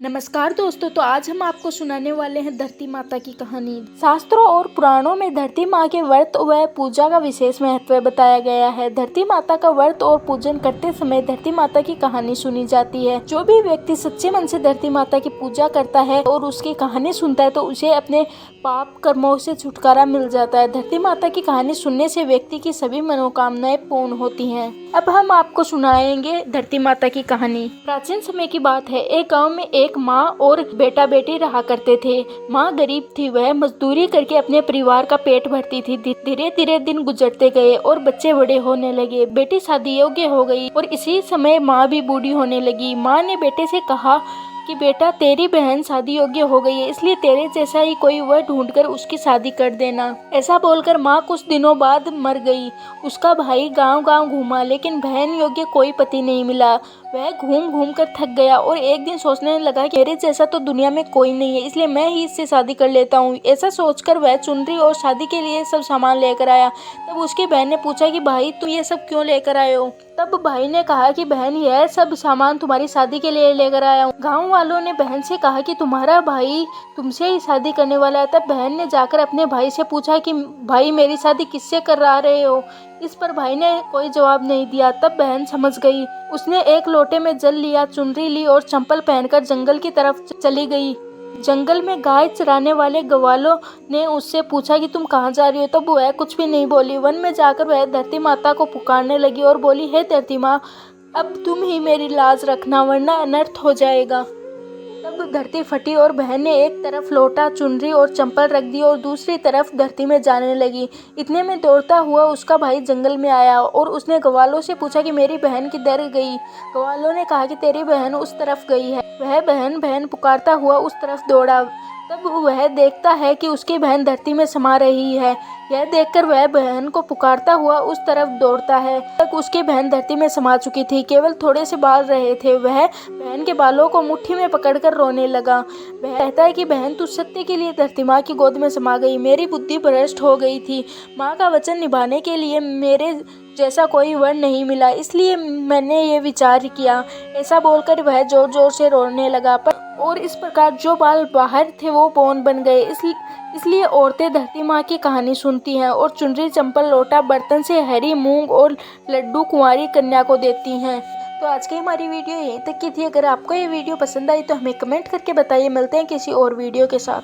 नमस्कार दोस्तों, तो आज हम आपको सुनाने वाले हैं धरती माता की कहानी। शास्त्रों और पुराणों में धरती माँ के व्रत व पूजा का विशेष महत्व बताया गया है। धरती माता का व्रत और पूजन करते समय धरती माता की कहानी सुनी जाती है। जो भी व्यक्ति सच्चे मन से धरती माता की पूजा करता है और उसकी कहानी सुनता है तो उसे अपने पाप कर्मों से छुटकारा मिल जाता है। धरती माता की कहानी सुनने से व्यक्ति की सभी मनोकामनाएं पूर्ण होती हैं। अब हम आपको सुनाएंगे धरती माता की कहानी। प्राचीन समय की बात है। एक गांव में एक माँ और बेटा बेटी रहा करते थे। माँ गरीब थी, वह मजदूरी करके अपने परिवार का पेट भरती थी। धीरे धीरे दिन गुजरते गए और बच्चे बड़े होने लगे। बेटी शादी योग्य हो गई और इसी समय माँ भी बूढ़ी होने लगी। माँ ने बेटे से कहा कि बेटा, तेरी बहन शादी योग्य हो गई है, इसलिए तेरे जैसा ही कोई वह ढूंढकर उसकी शादी कर देना। ऐसा बोलकर माँ कुछ दिनों बाद मर गई। उसका भाई गांव गांव घूमा लेकिन बहन योग्य कोई पति नहीं मिला। वह घूम घूम कर थक गया और एक दिन सोचने लगा कि मेरे जैसा तो दुनिया में कोई नहीं है, इसलिए मैं ही इससे शादी कर लेता हूँ। ऐसा सोचकर वह चुनरी और शादी के लिए सब सामान लेकर आया। तब उसकी बहन ने पूछा कि भाई, तुम ये सब क्यों लेकर आए हो? तब भाई ने कहा कि बहन, यह सब सामान तुम्हारी शादी के लिए लेकर आया हूँ। गाँव वालों ने बहन से कहा कि तुम्हारा भाई तुमसे ही शादी करने वाला है। तब बहन ने जाकर अपने भाई से पूछा कि भाई, मेरी शादी किससे करा रहे हो? इस पर भाई ने कोई जवाब नहीं दिया। तब बहन समझ गई। उसने एक लोटे में जल लिया, चुनरी ली और चंपल पहनकर जंगल की तरफ चली गई। जंगल में गाय चराने वाले ग्वालों ने उससे पूछा कि तुम कहाँ जा रही हो? तब वह कुछ भी नहीं बोली। वन में जाकर वह धरती माता को पुकारने लगी और बोली, हे धरती माँ, अब तुम ही मेरी लाज रखना वरना अनर्थ हो जाएगा। तब धरती फटी और बहन ने एक तरफ लोटा, चुनरी और चंपल रख दी और दूसरी तरफ धरती में जाने लगी। इतने में दौड़ता हुआ उसका भाई जंगल में आया और उसने ग्वालों से पूछा कि मेरी बहन किधर गई? ग्वालों ने कहा कि तेरी बहन उस तरफ गई है। वह बहन बहन पुकारता हुआ उस तरफ दौड़ा। तब वह देखता है कि उसकी बहन धरती में समा रही है। यह देखकर वह बहन को पुकारता हुआ उस तरफ दौड़ता है। तक उसकी बहन धरती में समा चुकी थी, केवल थोड़े से बाल रहे थे। वह बहन के बालों को मुट्ठी में पकड़कर रोने लगा। वह कहता है कि बहन, तू सत्य के लिए धरती माँ की गोद में समा गई। मेरी बुद्धि भ्रष्ट हो गई थी। माँ का वचन निभाने के लिए मेरे जैसा कोई वर नहीं मिला, इसलिए मैंने ये विचार किया। ऐसा बोलकर वह जोर जोर से रोने लगा। और इस प्रकार जो बाल बाहर थे वो पौन बन गए। इसलिए औरतें धरती माँ की कहानी सुनती हैं और चुनरी, चंपल, लोटा, बर्तन से हरी मूंग और लड्डू कुंवारी कन्या को देती हैं। तो आज की हमारी वीडियो यहीं तक की थी। अगर आपको ये वीडियो पसंद आई तो हमें कमेंट करके बताइए। मिलते हैं किसी और वीडियो के साथ।